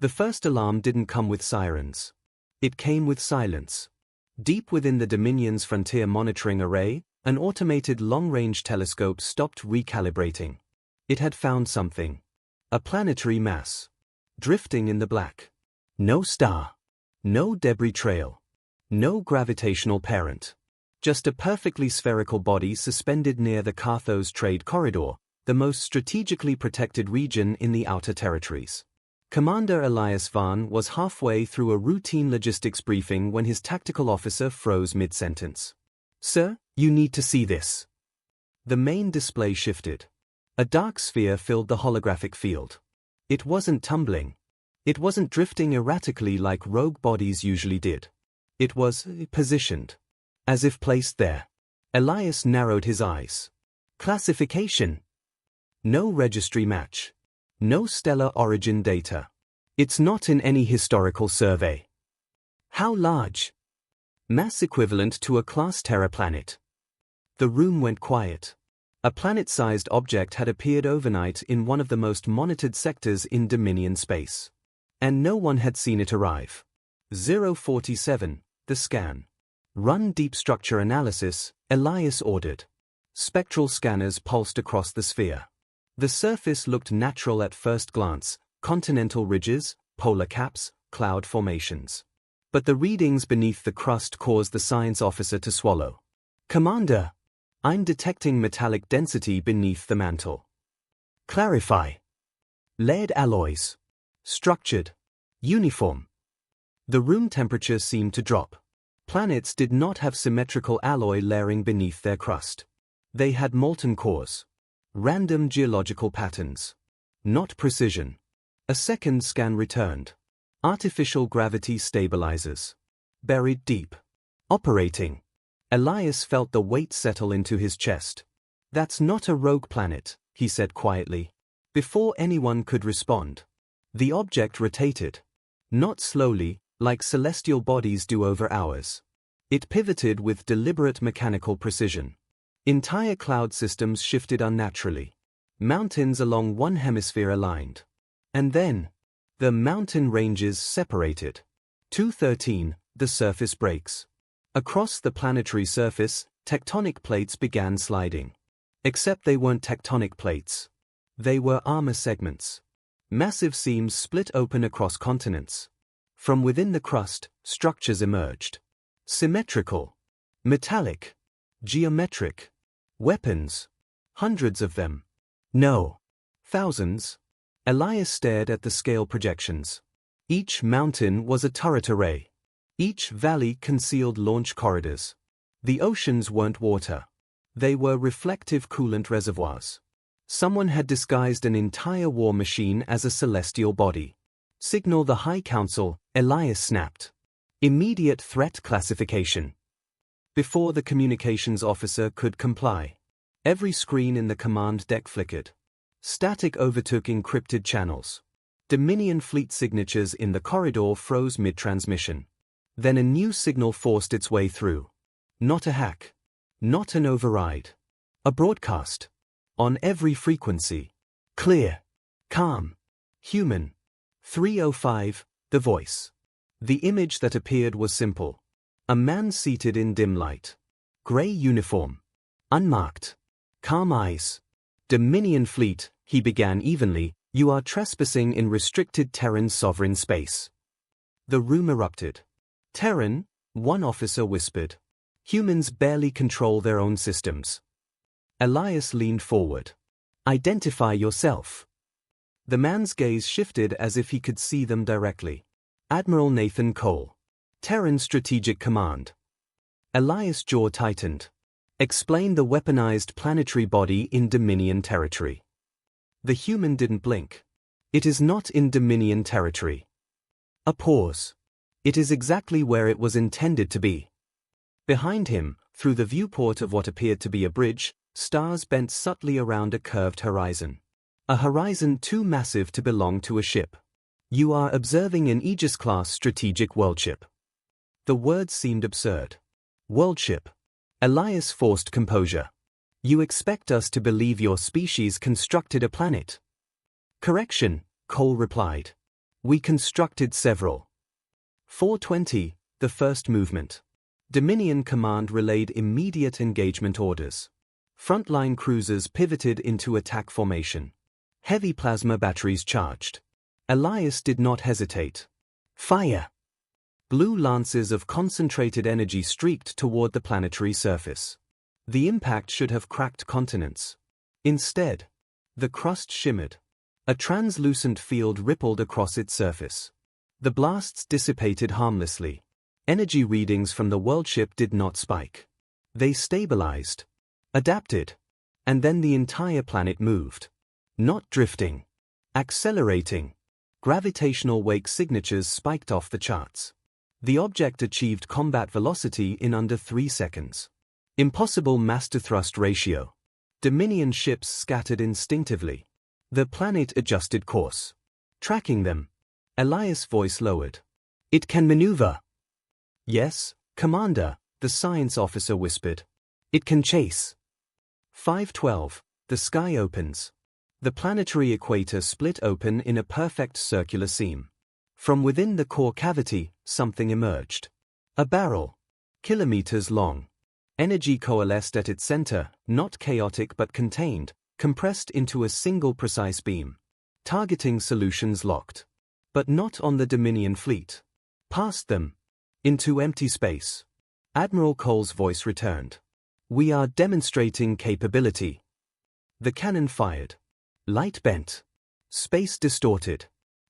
The first alarm didn't come with sirens. It came with silence. Deep within the Dominion's frontier monitoring array, an automated long-range telescope stopped recalibrating. It had found something. A planetary mass. Drifting in the black. No star. No debris trail. No gravitational parent. Just a perfectly spherical body suspended near the Carthos trade corridor, the most strategically protected region in the Outer Territories. Commander Elias Vaughn was halfway through a routine logistics briefing when his tactical officer froze mid-sentence. "Sir, you need to see this." The main display shifted. A dark sphere filled the holographic field. It wasn't tumbling. It wasn't drifting erratically like rogue bodies usually did. It was positioned. As if placed there. Elias narrowed his eyes. Classification. No registry match. No stellar origin data. It's not in any historical survey. How large? Mass equivalent to a Class Terra planet. The room went quiet. A planet-sized object had appeared overnight in one of the most monitored sectors in Dominion space. And no one had seen it arrive. 047, the scan. Run deep structure analysis, Elias ordered. Spectral scanners pulsed across the sphere. The surface looked natural at first glance, continental ridges, polar caps, cloud formations. But the readings beneath the crust caused the science officer to swallow. "Commander, I'm detecting metallic density beneath the mantle." "Clarify." "Lead alloys. Structured. Uniform." The room temperature seemed to drop. Planets did not have symmetrical alloy layering beneath their crust. They had molten cores. Random geological patterns. Not precision. A second scan returned. Artificial gravity stabilizers. Buried deep. Operating. Elias felt the weight settle into his chest. "That's not a rogue planet," he said quietly. Before anyone could respond. The object rotated. Not slowly, like celestial bodies do over hours. It pivoted with deliberate mechanical precision. Entire cloud systems shifted unnaturally. Mountains along one hemisphere aligned. And then, the mountain ranges separated. 213, the surface breaks. Across the planetary surface, tectonic plates began sliding. Except they weren't tectonic plates. They were armor segments. Massive seams split open across continents. From within the crust, structures emerged. Symmetrical. Metallic. Geometric. Weapons. Hundreds of them. No. Thousands. Elias stared at the scale projections. Each mountain was a turret array. Each valley concealed launch corridors. The oceans weren't water. They were reflective coolant reservoirs. Someone had disguised an entire war machine as a celestial body. "Signal the High Council," Elias snapped. "Immediate threat classification." Before the communications officer could comply, every screen in the command deck flickered. Static overtook encrypted channels. Dominion fleet signatures in the corridor froze mid-transmission. Then a new signal forced its way through. Not a hack. Not an override. A broadcast. On every frequency. Clear. Calm. Human. 305, the voice. The image that appeared was simple. A man seated in dim light. Gray uniform. Unmarked. Calm eyes. "Dominion fleet," he began evenly, "you are trespassing in restricted Terran sovereign space." The room erupted. "Terran," one officer whispered. "Humans barely control their own systems." Elias leaned forward. "Identify yourself." The man's gaze shifted as if he could see them directly. "Admiral Nathan Cole. Terran Strategic Command." Elias' jaw tightened. "Explain the weaponized planetary body in Dominion territory." The human didn't blink. "It is not in Dominion territory." A pause. "It is exactly where it was intended to be." Behind him, through the viewport of what appeared to be a bridge, stars bent subtly around a curved horizon. A horizon too massive to belong to a ship. "You are observing an Aegis-class strategic worldship." The words seemed absurd. Worldship. Elias forced composure. "You expect us to believe your species constructed a planet?" "Correction," Cole replied. We constructed several. 4:20, the first movement. Dominion Command relayed immediate engagement orders. Frontline cruisers pivoted into attack formation. Heavy plasma batteries charged. Elias did not hesitate. Fire! Blue lances of concentrated energy streaked toward the planetary surface. The impact should have cracked continents. Instead, the crust shimmered. A translucent field rippled across its surface. The blasts dissipated harmlessly. Energy readings from the worldship did not spike. They stabilized, adapted, and then the entire planet moved. Not drifting, accelerating. Gravitational wake signatures spiked off the charts. The object achieved combat velocity in under 3 seconds. Impossible mass-to-thrust ratio. Dominion ships scattered instinctively. The planet adjusted course. Tracking them. Elias' voice lowered. It can maneuver. Yes, Commander, the science officer whispered. It can chase. 5:12, the sky opens. The planetary equator split open in a perfect circular seam. From within the core cavity, something emerged. A barrel. Kilometers long. Energy coalesced at its center, not chaotic but contained, compressed into a single precise beam. Targeting solutions locked. But not on the Dominion fleet. Past them. Into empty space. Admiral Cole's voice returned. We are demonstrating capability. The cannon fired. Light bent. Space distorted.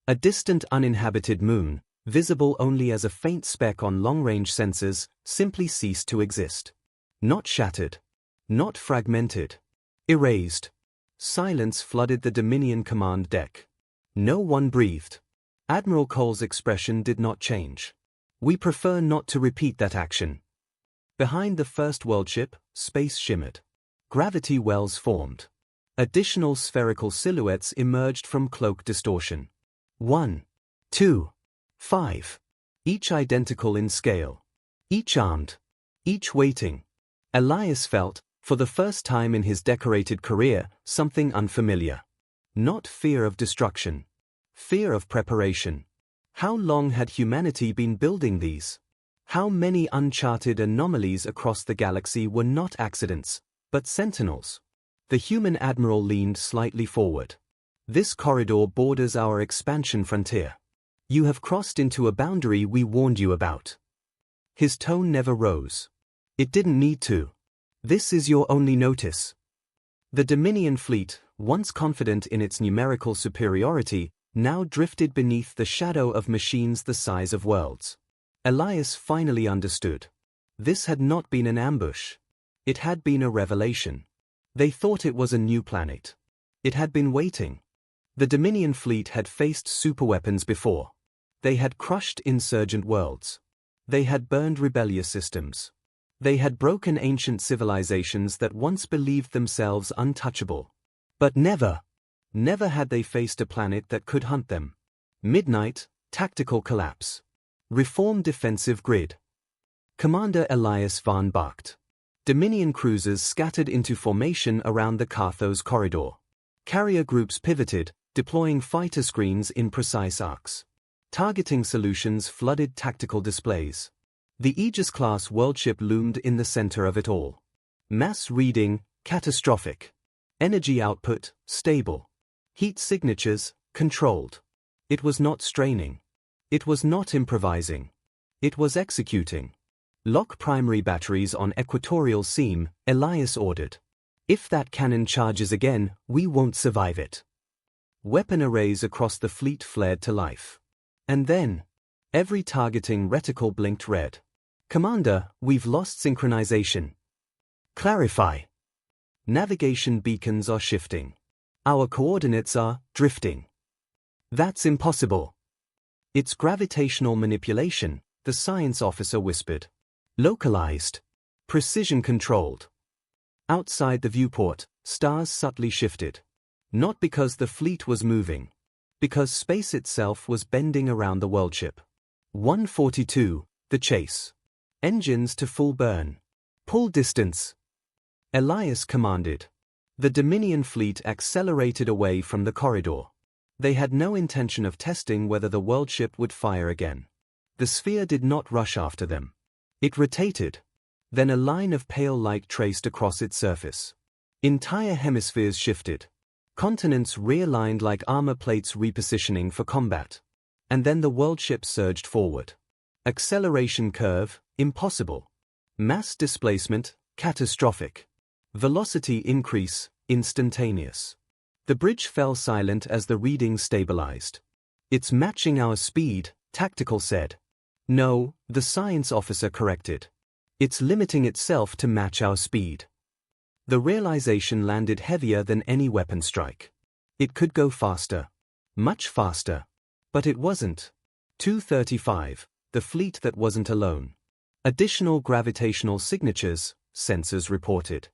A distant uninhabited moon, visible only as a faint speck on long-range sensors, simply ceased to exist. Not shattered. Not fragmented. Erased. Silence flooded the Dominion command deck. No one breathed. Admiral Cole's expression did not change. We prefer not to repeat that action. Behind the first worldship, space shimmered. Gravity wells formed. Additional spherical silhouettes emerged from cloak distortion. 1, 2, 5. Each identical in scale. Each armed. Each waiting. Elias felt, for the first time in his decorated career, something unfamiliar. Not fear of destruction. Fear of preparation. How long had humanity been building these? How many uncharted anomalies across the galaxy were not accidents, but sentinels? The human admiral leaned slightly forward. This corridor borders our expansion frontier. You have crossed into a boundary we warned you about. His tone never rose. It didn't need to. This is your only notice. The Dominion fleet, once confident in its numerical superiority, now drifted beneath the shadow of machines the size of worlds. Elias finally understood. This had not been an ambush. It had been a revelation. They thought it was a new planet. It had been waiting. The Dominion fleet had faced superweapons before. They had crushed insurgent worlds. They had burned rebellious systems. They had broken ancient civilizations that once believed themselves untouchable. But never had they faced a planet that could hunt them. Midnight, tactical collapse. Reform defensive grid. Commander Elias Van Bacht. Dominion cruisers scattered into formation around the Carthos corridor. Carrier groups pivoted, deploying fighter screens in precise arcs. Targeting solutions flooded tactical displays. The Aegis-class worldship loomed in the center of it all. Mass reading, catastrophic. Energy output, stable. Heat signatures, controlled. It was not straining. It was not improvising. It was executing. Lock primary batteries on equatorial seam, Elias ordered. If that cannon charges again, we won't survive it. Weapon arrays across the fleet flared to life. And then, every targeting reticle blinked red. Commander, we've lost synchronization. Clarify. Navigation beacons are shifting. Our coordinates are drifting. That's impossible. It's gravitational manipulation, the science officer whispered. Localized. Precision controlled. Outside the viewport, stars subtly shifted. Not because the fleet was moving. Because space itself was bending around the worldship. 142, the chase. Engines to full burn. Pull distance. Elias commanded. The Dominion fleet accelerated away from the corridor. They had no intention of testing whether the worldship would fire again. The sphere did not rush after them. It rotated. Then a line of pale light traced across its surface. Entire hemispheres shifted. Continents realigned like armor plates repositioning for combat. And then the worldship surged forward. Acceleration curve, impossible. Mass displacement, catastrophic. Velocity increase, instantaneous. The bridge fell silent as the readings stabilized. It's matching our speed, Tactical said. No, the science officer corrected. It's limiting itself to match our speed. The realization landed heavier than any weapon strike. It could go faster. Much faster. But it wasn't. 235, the fleet that wasn't alone. Additional gravitational signatures, sensors reported.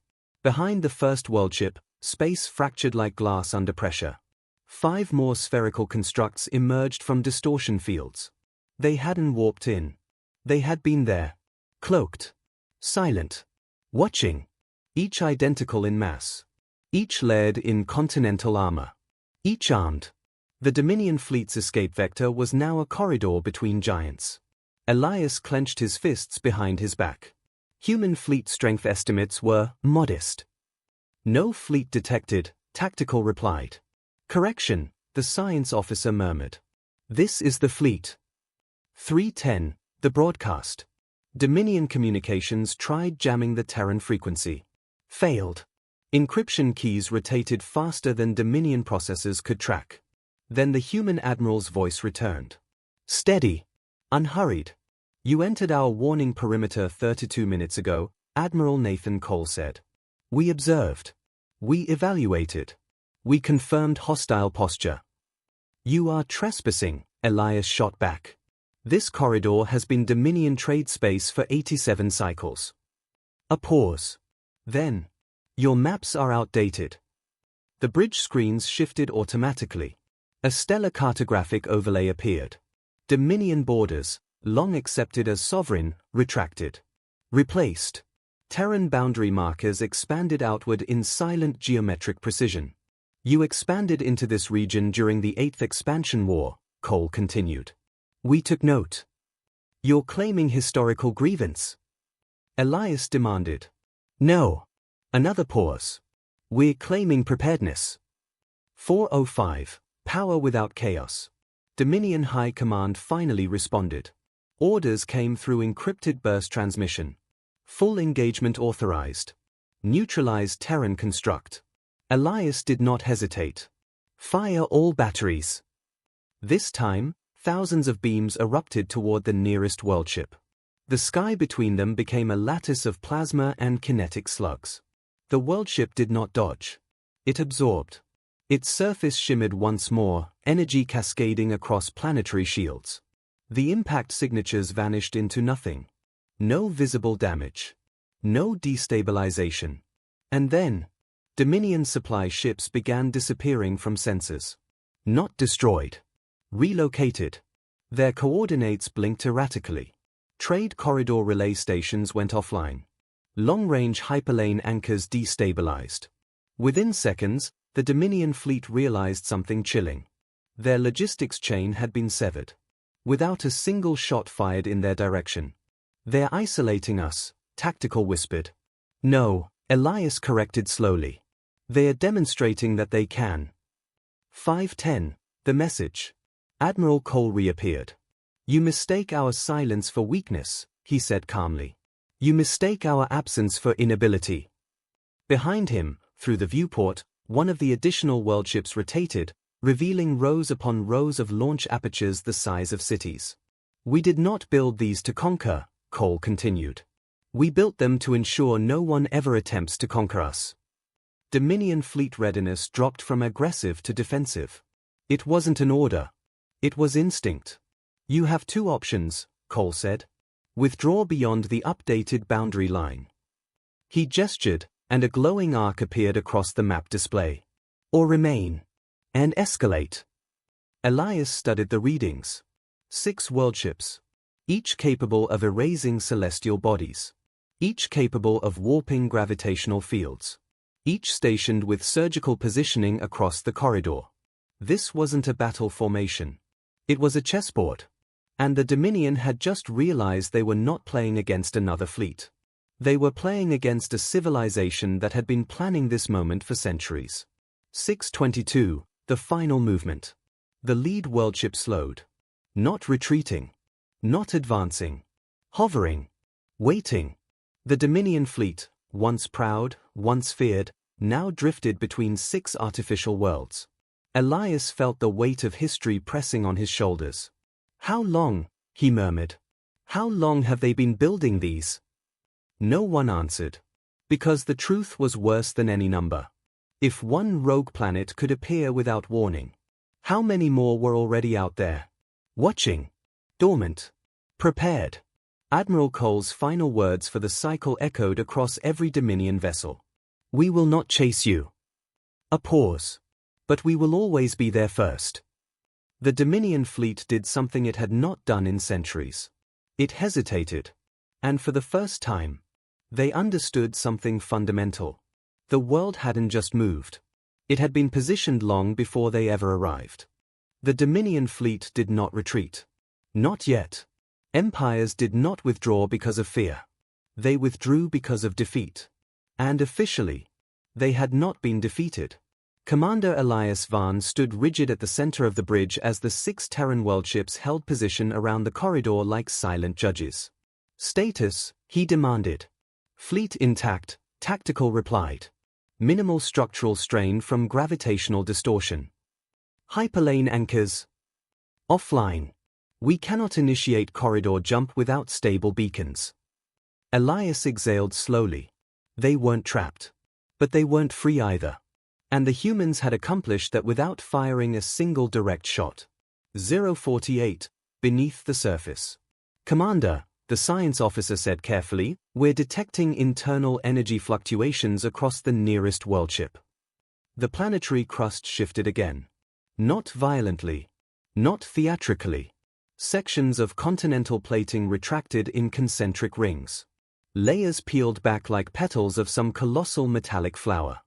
Behind the first worldship, space fractured like glass under pressure. 5 more spherical constructs emerged from distortion fields. They hadn't warped in. They had been there. Cloaked. Silent. Watching. Each identical in mass. Each layered in continental armor. Each armed. The Dominion fleet's escape vector was now a corridor between giants. Elias clenched his fists behind his back. Human fleet strength estimates were modest. No fleet detected, Tactical replied. Correction, the science officer murmured. This is the fleet. 310, the broadcast. Dominion Communications tried jamming the Terran frequency. Failed. Encryption keys rotated faster than Dominion processors could track. Then the human admiral's voice returned. Steady. Unhurried. You entered our warning perimeter 32 minutes ago, Admiral Nathan Cole said. We observed. We evaluated. We confirmed hostile posture. You are trespassing, Elias shot back. This corridor has been Dominion trade space for 87 cycles. A pause. Then, your maps are outdated. The bridge screens shifted automatically. A stellar cartographic overlay appeared. Dominion borders, long accepted as sovereign, retracted. Replaced. Terran boundary markers expanded outward in silent geometric precision. You expanded into this region during the 8th Expansion War, Cole continued. We took note. You're claiming historical grievance? Elias demanded. No. Another pause. We're claiming preparedness. 405. Power without chaos. Dominion High Command finally responded. Orders came through encrypted burst transmission. Full engagement authorized. Neutralized Terran construct. Elias did not hesitate. Fire all batteries. This time, thousands of beams erupted toward the nearest worldship. The sky between them became a lattice of plasma and kinetic slugs. The worldship did not dodge. It absorbed. Its surface shimmered once more, energy cascading across planetary shields. The impact signatures vanished into nothing. No visible damage. No destabilization. And then, Dominion supply ships began disappearing from sensors. Not destroyed. Relocated. Their coordinates blinked erratically. Trade corridor relay stations went offline. Long-range hyperlane anchors destabilized. Within seconds, the Dominion fleet realized something chilling. Their logistics chain had been severed. Without a single shot fired in their direction. They're isolating us, Tactical whispered. No, Elias corrected slowly. They are demonstrating that they can. 510, the message. Admiral Cole reappeared. You mistake our silence for weakness, he said calmly. You mistake our absence for inability. Behind him, through the viewport, one of the additional worldships rotated, revealing rows upon rows of launch apertures the size of cities. We did not build these to conquer, Cole continued. We built them to ensure no one ever attempts to conquer us. Dominion fleet readiness dropped from aggressive to defensive. It wasn't an order. It was instinct. You have 2 options, Cole said. Withdraw beyond the updated boundary line. He gestured, and a glowing arc appeared across the map display. Or remain. And escalate. Elias studied the readings. 6 worldships. Each capable of erasing celestial bodies. Each capable of warping gravitational fields. Each stationed with surgical positioning across the corridor. This wasn't a battle formation. It was a chessboard. And the Dominion had just realized they were not playing against another fleet. They were playing against a civilization that had been planning this moment for centuries. 6:22, the final movement. The lead worldship slowed. Not retreating. Not advancing. Hovering. Waiting. The Dominion fleet, once proud, once feared, now drifted between 6 artificial worlds. Elias felt the weight of history pressing on his shoulders. "How long?" he murmured. "How long have they been building these?" No one answered. Because the truth was worse than any number. If one rogue planet could appear without warning, how many more were already out there? Watching. Dormant. Prepared. Admiral Cole's final words for the cycle echoed across every Dominion vessel. "We will not chase you." A pause. "But we will always be there first." The Dominion fleet did something it had not done in centuries. It hesitated. And for the first time, they understood something fundamental. The world hadn't just moved. It had been positioned long before they ever arrived. The Dominion fleet did not retreat. Not yet. Empires did not withdraw because of fear. They withdrew because of defeat. And officially, they had not been defeated. Commander Elias Vaughn stood rigid at the center of the bridge as the 6 Terran worldships held position around the corridor like silent judges. "Status," he demanded. "Fleet intact," Tactical replied. "Minimal structural strain from gravitational distortion." "Hyperlane anchors." "Offline. We cannot initiate corridor jump without stable beacons." Elias exhaled slowly. They weren't trapped. But they weren't free either. And the humans had accomplished that without firing a single direct shot. 048, beneath the surface. "Commander," the science officer said carefully, "we're detecting internal energy fluctuations across the nearest worldship." The planetary crust shifted again. Not violently. Not theatrically. Sections of continental plating retracted in concentric rings. Layers peeled back like petals of some colossal metallic flower.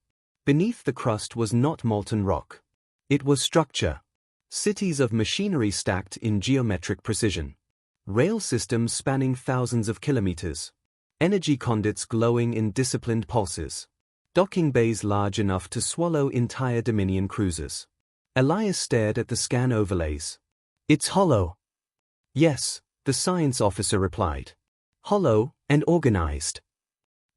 Beneath the crust was not molten rock. It was structure. Cities of machinery stacked in geometric precision. Rail systems spanning thousands of kilometers. Energy conduits glowing in disciplined pulses. Docking bays large enough to swallow entire Dominion cruisers. Elias stared at the scan overlays. "It's hollow." "Yes," the science officer replied. "Hollow and organized."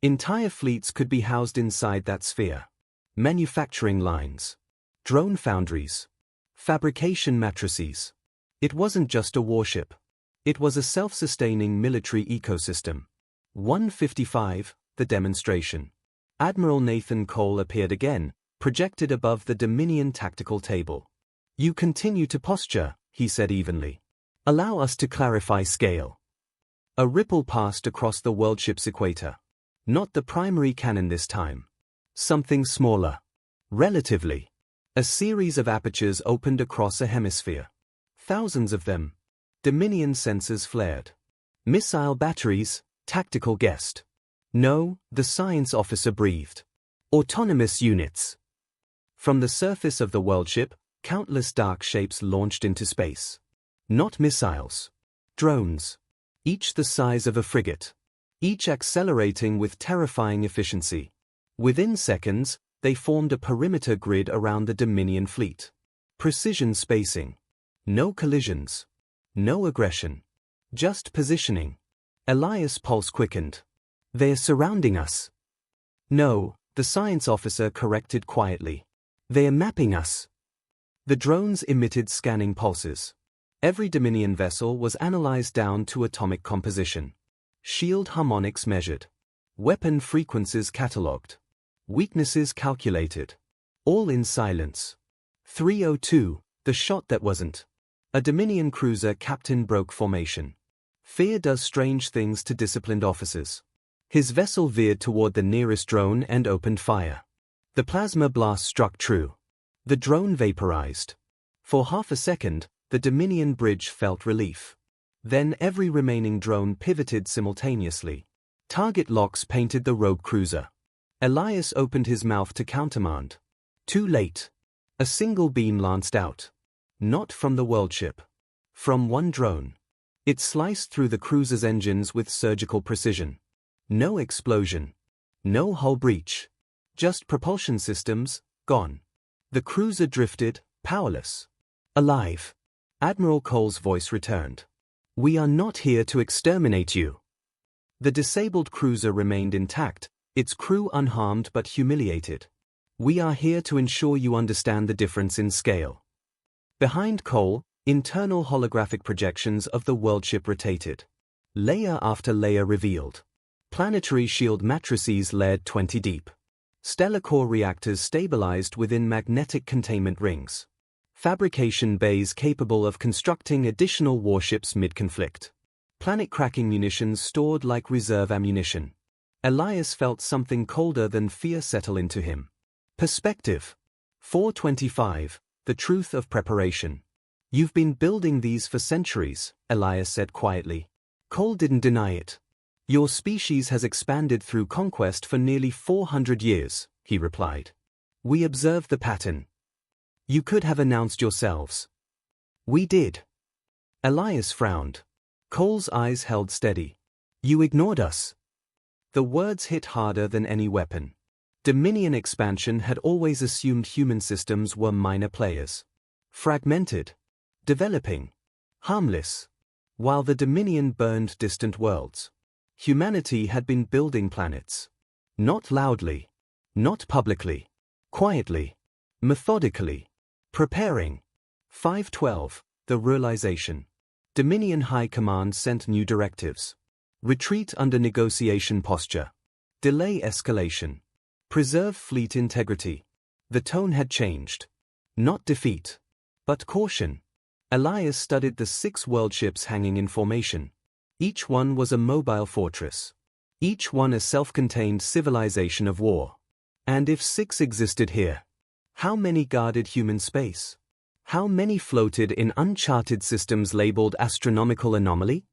Entire fleets could be housed inside that sphere. Manufacturing lines. Drone foundries. Fabrication matrices. It wasn't just a warship. It was a self-sustaining military ecosystem. 155, the demonstration. Admiral Nathan Cole appeared again, projected above the Dominion tactical table. "You continue to posture," he said evenly. "Allow us to clarify scale." A ripple passed across the worldship's equator. Not the primary cannon this time. Something smaller. Relatively. A series of apertures opened across a hemisphere. Thousands of them. Dominion sensors flared. "Missile batteries," Tactical guessed. "No," the science officer breathed. "Autonomous units." From the surface of the worldship, countless dark shapes launched into space. Not missiles. Drones. Each the size of a frigate. Each accelerating with terrifying efficiency. Within seconds, they formed a perimeter grid around the Dominion fleet. Precision spacing. No collisions. No aggression. Just positioning. Elias' pulse quickened. "They're surrounding us." "No," the science officer corrected quietly. "They're mapping us." The drones emitted scanning pulses. Every Dominion vessel was analyzed down to atomic composition. Shield harmonics measured. Weapon frequencies catalogued. Weaknesses calculated. All in silence. 302, the shot that wasn't. A Dominion cruiser captain broke formation. Fear does strange things to disciplined officers. His vessel veered toward the nearest drone and opened fire. The plasma blast struck true. The drone vaporized. For half a second, the Dominion bridge felt relief. Then every remaining drone pivoted simultaneously. Target locks painted the rogue cruiser. Elias opened his mouth to countermand. Too late. A single beam lanced out. Not from the worldship. From one drone. It sliced through the cruiser's engines with surgical precision. No explosion. No hull breach. Just propulsion systems, gone. The cruiser drifted, powerless. Alive. Admiral Cole's voice returned. We are not here to exterminate you. The disabled cruiser remained intact, its crew unharmed but humiliated. We are here to ensure you understand the difference in scale. Behind Cole, internal holographic projections of the worldship rotated. Layer after layer revealed. Planetary shield matrices layered 20 deep. Stellar core reactors stabilized within magnetic containment rings. Fabrication bays capable of constructing additional warships mid-conflict. Planet-cracking munitions stored like reserve ammunition. Elias felt something colder than fear settle into him. Perspective. 425, the truth of preparation. You've been building these for centuries, Elias said quietly. Cole didn't deny it. Your species has expanded through conquest for nearly 400 years, he replied. We observed the pattern. You could have announced yourselves. We did. Elias frowned. Cole's eyes held steady. You ignored us. The words hit harder than any weapon. Dominion expansion had always assumed human systems were minor players. Fragmented. Developing. Harmless. While the Dominion burned distant worlds. Humanity had been building planets. Not loudly. Not publicly. Quietly. Methodically. Preparing. 512, the realization. Dominion High Command sent new directives. Retreat under negotiation posture. Delay escalation. Preserve fleet integrity. The tone had changed. Not defeat. But caution. Elias studied the 6 worldships hanging in formation. Each one was a mobile fortress. Each one a self-contained civilization of war. And if 6 existed here, how many guarded human space? How many floated in uncharted systems labeled astronomical anomaly?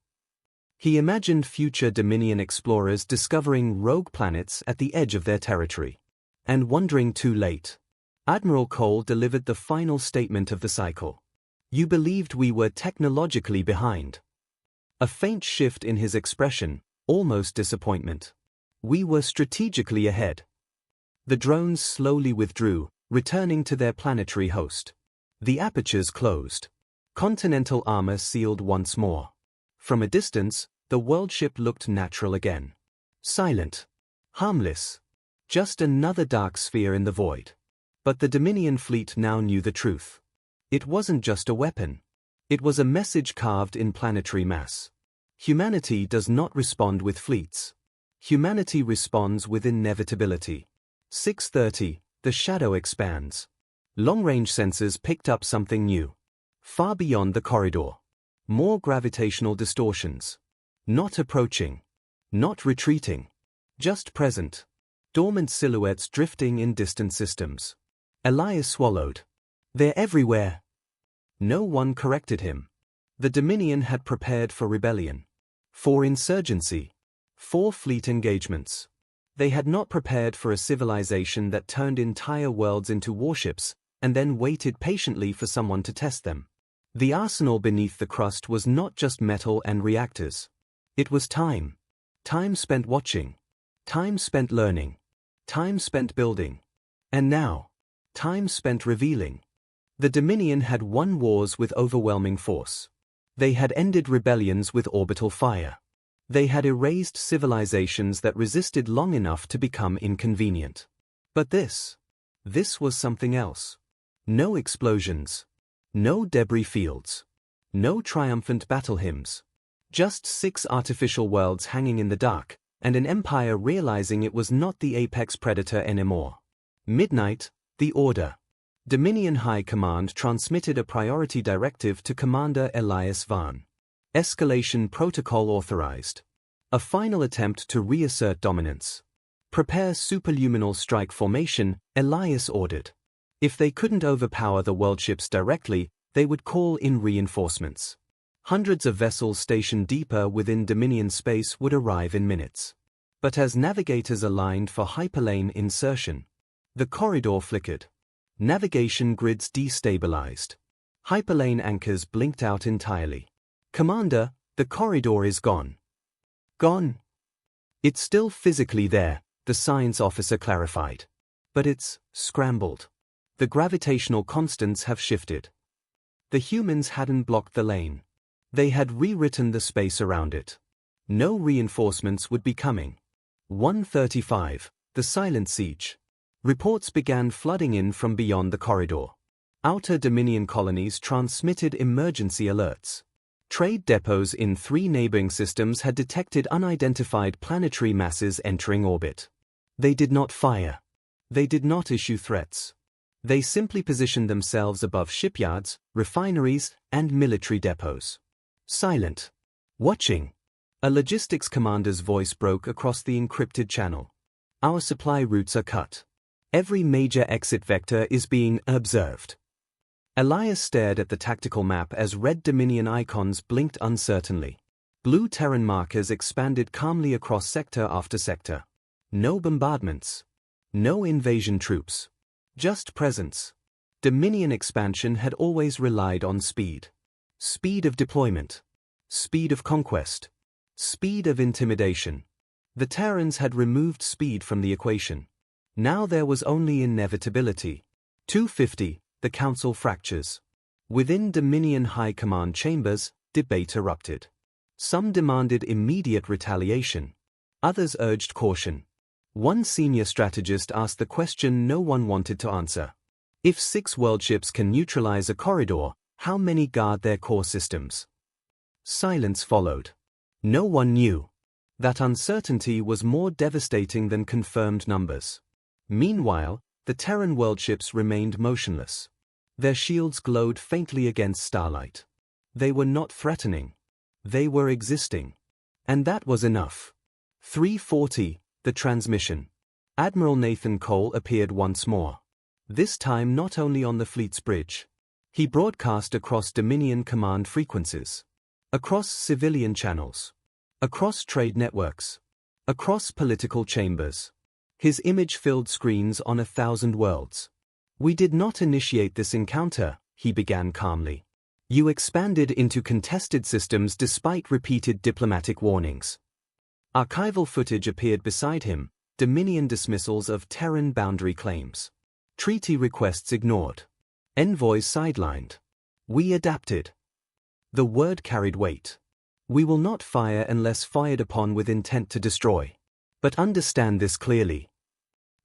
He imagined future Dominion explorers discovering rogue planets at the edge of their territory. And wondering too late. Admiral Cole delivered the final statement of the cycle. You believed we were technologically behind. A faint shift in his expression, almost disappointment. We were strategically ahead. The drones slowly withdrew, returning to their planetary host. The apertures closed. Continental armor sealed once more. From a distance, the worldship looked natural again. Silent. Harmless. Just another dark sphere in the void. But the Dominion fleet now knew the truth. It wasn't just a weapon. It was a message carved in planetary mass. Humanity does not respond with fleets. Humanity responds with inevitability. 630, the shadow expands. Long-range sensors picked up something new. Far beyond the corridor. More gravitational distortions. Not approaching. Not retreating. Just present. Dormant silhouettes drifting in distant systems. Elias swallowed. They're everywhere. No one corrected him. The Dominion had prepared for rebellion. For insurgency. For fleet engagements. They had not prepared for a civilization that turned entire worlds into warships, and then waited patiently for someone to test them. The arsenal beneath the crust was not just metal and reactors. It was time. Time spent watching. Time spent learning. Time spent building. And now, time spent revealing. The Dominion had won wars with overwhelming force. They had ended rebellions with orbital fire. They had erased civilizations that resisted long enough to become inconvenient. But this was something else. No explosions. No debris fields. No triumphant battle hymns. Just 6 artificial worlds hanging in the dark, and an empire realizing it was not the apex predator anymore. Midnight, the order. Dominion High Command transmitted a priority directive to Commander Elias Vaughn. Escalation protocol authorized. A final attempt to reassert dominance. Prepare superluminal strike formation, Elias ordered. If they couldn't overpower the worldships directly, they would call in reinforcements. Hundreds of vessels stationed deeper within Dominion space would arrive in minutes. But as navigators aligned for hyperlane insertion, the corridor flickered. Navigation grids destabilized. Hyperlane anchors blinked out entirely. Commander, the corridor is gone. Gone? It's still physically there, the science officer clarified. But it's scrambled. The gravitational constants have shifted. The humans hadn't blocked the lane. They had rewritten the space around it. No reinforcements would be coming. 1:35, the silent siege. Reports began flooding in from beyond the corridor. Outer Dominion colonies transmitted emergency alerts. Trade depots in 3 neighboring systems had detected unidentified planetary masses entering orbit. They did not fire. They did not issue threats. They simply positioned themselves above shipyards, refineries, and military depots. Silent. Watching. A logistics commander's voice broke across the encrypted channel. Our supply routes are cut. Every major exit vector is being observed. Elias stared at the tactical map as red Dominion icons blinked uncertainly. Blue Terran markers expanded calmly across sector after sector. No bombardments. No invasion troops. Just presence. Dominion expansion had always relied on speed. Speed of deployment. Speed of conquest. Speed of intimidation. The Terrans had removed speed from the equation. Now there was only inevitability. 250, the Council fractures. Within Dominion High Command chambers, debate erupted. Some demanded immediate retaliation. Others urged caution. One senior strategist asked the question no one wanted to answer. If 6 worldships can neutralize a corridor, how many guard their core systems? Silence followed. No one knew. That uncertainty was more devastating than confirmed numbers. Meanwhile, the Terran worldships remained motionless. Their shields glowed faintly against starlight. They were not threatening. They were existing. And that was enough. 3:40, the transmission. Admiral Nathan Cole appeared once more. This time not only on the fleet's bridge. He broadcast across Dominion command frequencies. Across civilian channels. Across trade networks. Across political chambers. His image filled screens on 1,000 worlds. We did not initiate this encounter, he began calmly. You expanded into contested systems despite repeated diplomatic warnings. Archival footage appeared beside him, Dominion dismissals of Terran boundary claims. Treaty requests ignored. Envoys sidelined. We adapted. The word carried weight. We will not fire unless fired upon with intent to destroy. But understand this clearly.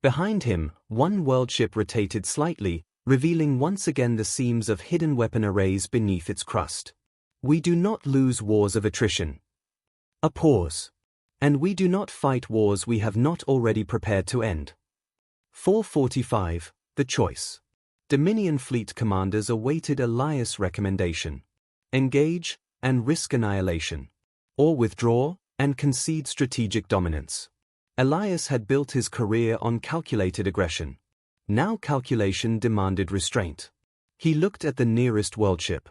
Behind him, one worldship rotated slightly, revealing once again the seams of hidden weapon arrays beneath its crust. We do not lose wars of attrition. A pause. And we do not fight wars we have not already prepared to end. 4:45, the choice. Dominion fleet commanders awaited Elias' recommendation. Engage, and risk annihilation. Or withdraw, and concede strategic dominance. Elias had built his career on calculated aggression. Now calculation demanded restraint. He looked at the nearest worldship.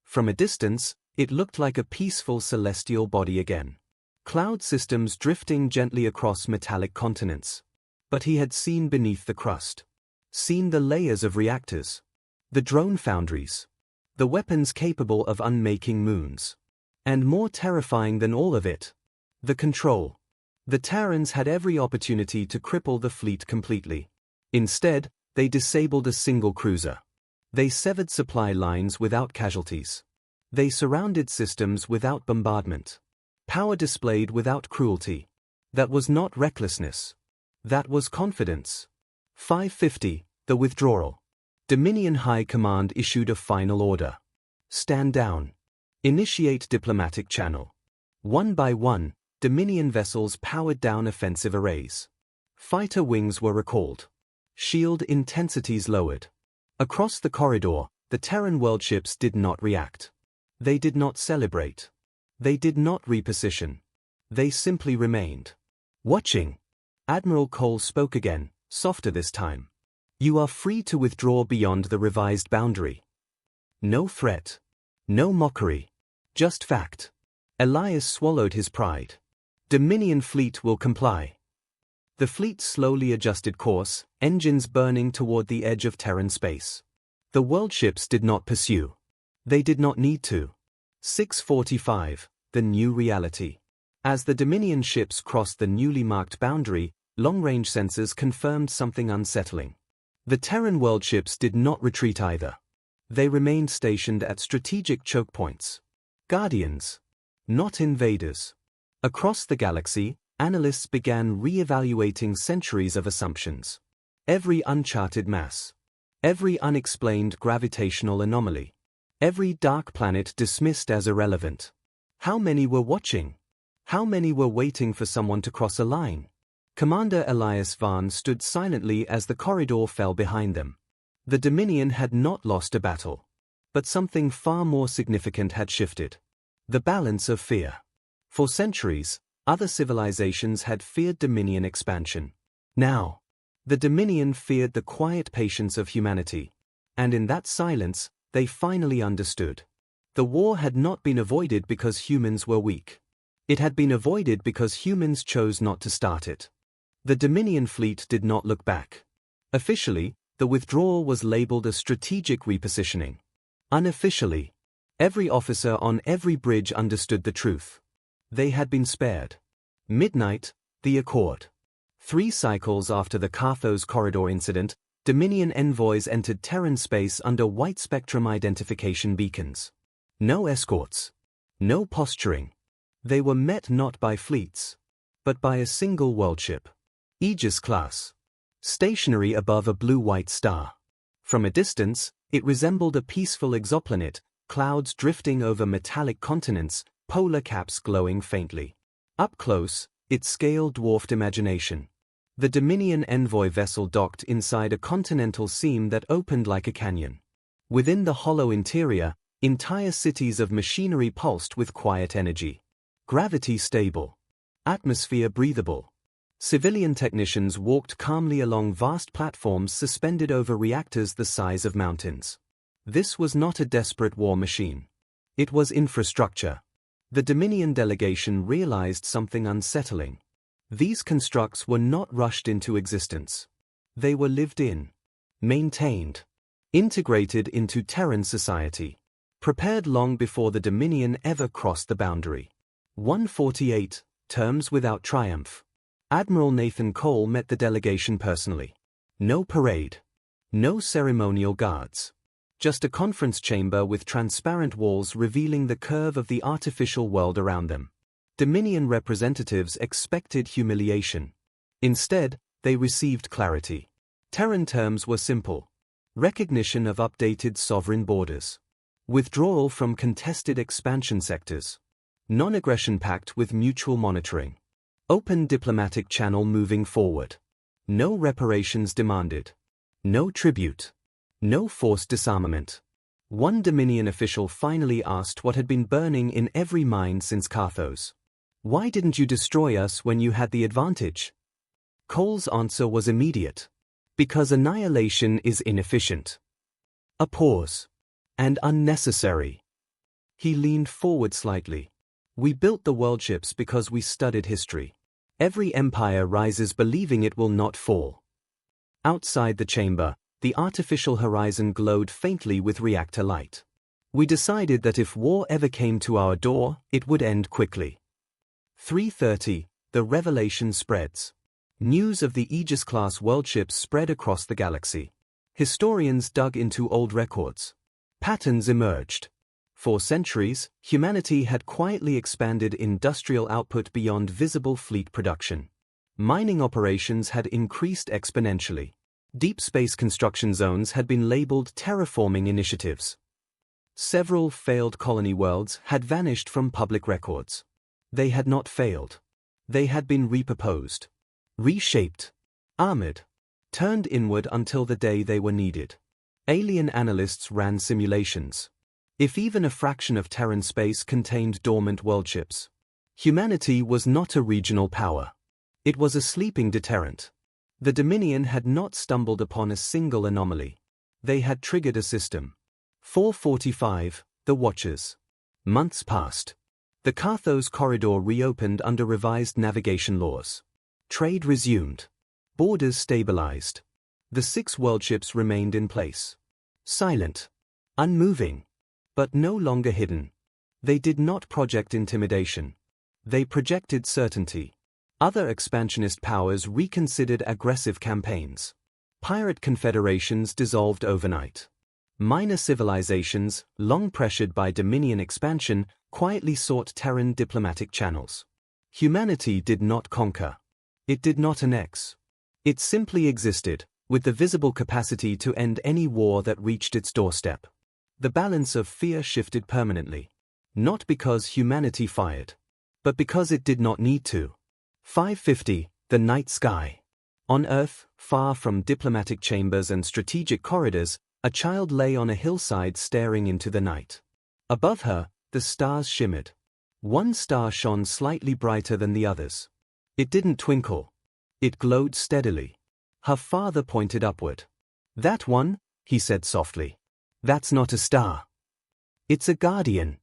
From a distance, it looked like a peaceful celestial body again. Cloud systems drifting gently across metallic continents. But he had seen beneath the crust. Seen the layers of reactors. The drone foundries. The weapons capable of unmaking moons. And more terrifying than all of it, the control. The Terrans had every opportunity to cripple the fleet completely. Instead, they disabled a single cruiser. They severed supply lines without casualties. They surrounded systems without bombardment. Power displayed without cruelty. That was not recklessness. That was confidence. 5:50, the withdrawal. Dominion High Command issued a final order. Stand down. Initiate diplomatic channel. One by one, Dominion vessels powered down offensive arrays. Fighter wings were recalled. Shield intensities lowered. Across the corridor, the Terran worldships did not react. They did not celebrate. They did not reposition. They simply remained. Watching. Admiral Cole spoke again, softer this time. You are free to withdraw beyond the revised boundary. No threat. No mockery. Just fact. Elias swallowed his pride. Dominion fleet will comply. The fleet slowly adjusted course, engines burning toward the edge of Terran space. The world ships did not pursue. They did not need to. 6:45, the new reality. As the Dominion ships crossed the newly marked boundary, long-range sensors confirmed something unsettling. The Terran world ships did not retreat either. They remained stationed at strategic choke points. Guardians, not invaders. Across the galaxy, analysts began re-evaluating centuries of assumptions. Every uncharted mass. Every unexplained gravitational anomaly. Every dark planet dismissed as irrelevant. How many were watching? How many were waiting for someone to cross a line? Commander Elias Vaughn stood silently as the corridor fell behind them. The Dominion had not lost a battle. But something far more significant had shifted. The balance of fear. For centuries, other civilizations had feared Dominion expansion. Now, the Dominion feared the quiet patience of humanity. And in that silence, they finally understood. The war had not been avoided because humans were weak. It had been avoided because humans chose not to start it. The Dominion fleet did not look back. Officially, the withdrawal was labeled a strategic repositioning. Unofficially, every officer on every bridge understood the truth. They had been spared. Midnight, the Accord. 3 cycles after the Carthos Corridor incident, Dominion envoys entered Terran space under white spectrum identification beacons. No escorts. No posturing. They were met not by fleets, but by a single worldship. Aegis class. Stationary above a blue-white star. From a distance, it resembled a peaceful exoplanet, clouds drifting over metallic continents, polar caps glowing faintly. Up close, its scale dwarfed imagination. The Dominion envoy vessel docked inside a continental seam that opened like a canyon. Within the hollow interior, entire cities of machinery pulsed with quiet energy. Gravity stable. Atmosphere breathable. Civilian technicians walked calmly along vast platforms suspended over reactors the size of mountains. This was not a desperate war machine. It was infrastructure. The Dominion delegation realized something unsettling. These constructs were not rushed into existence. They were lived in, maintained, integrated into Terran society, prepared long before the Dominion ever crossed the boundary. 148, Terms without triumph. Admiral Nathan Cole met the delegation personally. No parade. No ceremonial guards. Just a conference chamber with transparent walls revealing the curve of the artificial world around them. Dominion representatives expected humiliation. Instead, they received clarity. Terran terms were simple. Recognition of updated sovereign borders. Withdrawal from contested expansion sectors. Non-aggression pact with mutual monitoring. Open diplomatic channel moving forward. No reparations demanded. No tribute. No forced disarmament. One Dominion official finally asked what had been burning in every mind since Carthos. Why didn't you destroy us when you had the advantage? Cole's answer was immediate. Because annihilation is inefficient. A pause. And unnecessary. He leaned forward slightly. We built the worldships because we studied history. Every empire rises believing it will not fall. Outside the chamber, the artificial horizon glowed faintly with reactor light. We decided that if war ever came to our door, it would end quickly. 3:30, the revelation spreads. News of the Aegis-class worldships spread across the galaxy. Historians dug into old records. Patterns emerged. For centuries, humanity had quietly expanded industrial output beyond visible fleet production. Mining operations had increased exponentially. Deep space construction zones had been labeled terraforming initiatives. Several failed colony worlds had vanished from public records. They had not failed. They had been repurposed, reshaped, armored, turned inward until the day they were needed. Alien analysts ran simulations. If even a fraction of Terran space contained dormant worldships, humanity was not a regional power. It was a sleeping deterrent. The Dominion had not stumbled upon a single anomaly. They had triggered a system. 4:45, the Watchers. Months passed. The Carthos corridor reopened under revised navigation laws. Trade resumed. Borders stabilized. The 6 worldships remained in place. Silent. Unmoving. But no longer hidden. They did not project intimidation. They projected certainty. Other expansionist powers reconsidered aggressive campaigns. Pirate confederations dissolved overnight. Minor civilizations, long pressured by Dominion expansion, quietly sought Terran diplomatic channels. Humanity did not conquer. It did not annex. It simply existed, with the visible capacity to end any war that reached its doorstep. The balance of fear shifted permanently. Not because humanity fired, but because it did not need to. 550, the night sky. On Earth, far from diplomatic chambers and strategic corridors, a child lay on a hillside staring into the night. Above her, the stars shimmered. One star shone slightly brighter than the others. It didn't twinkle. It glowed steadily. Her father pointed upward. "That one," he said softly. "That's not a star. It's a guardian."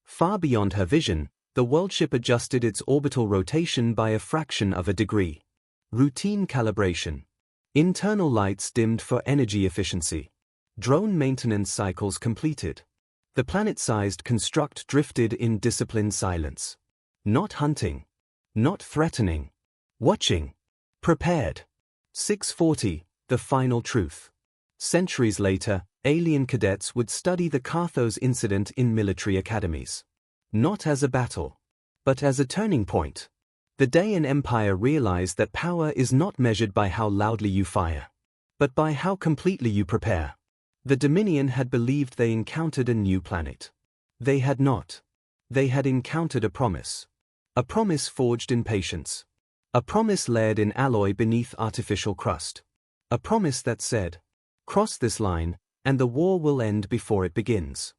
Far beyond her vision, the worldship adjusted its orbital rotation by a fraction of a degree. Routine calibration. Internal lights dimmed for energy efficiency. Drone maintenance cycles completed. The planet-sized construct drifted in disciplined silence. Not hunting. Not threatening. Watching. Prepared. 640, the final truth. Centuries later, alien cadets would study the Carthos incident in military academies. Not as a battle, but as a turning point. The day an empire realized that power is not measured by how loudly you fire, but by how completely you prepare. The Dominion had believed they encountered a new planet. They had not. They had encountered a promise. A promise forged in patience. A promise layered in alloy beneath artificial crust. A promise that said, "Cross this line, and the war will end before it begins."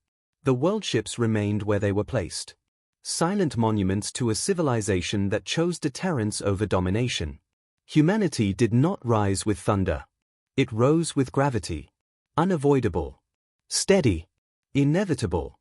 The worldships remained where they were placed. Silent monuments to a civilization that chose deterrence over domination. Humanity did not rise with thunder. It rose with gravity. Unavoidable. Steady. Inevitable.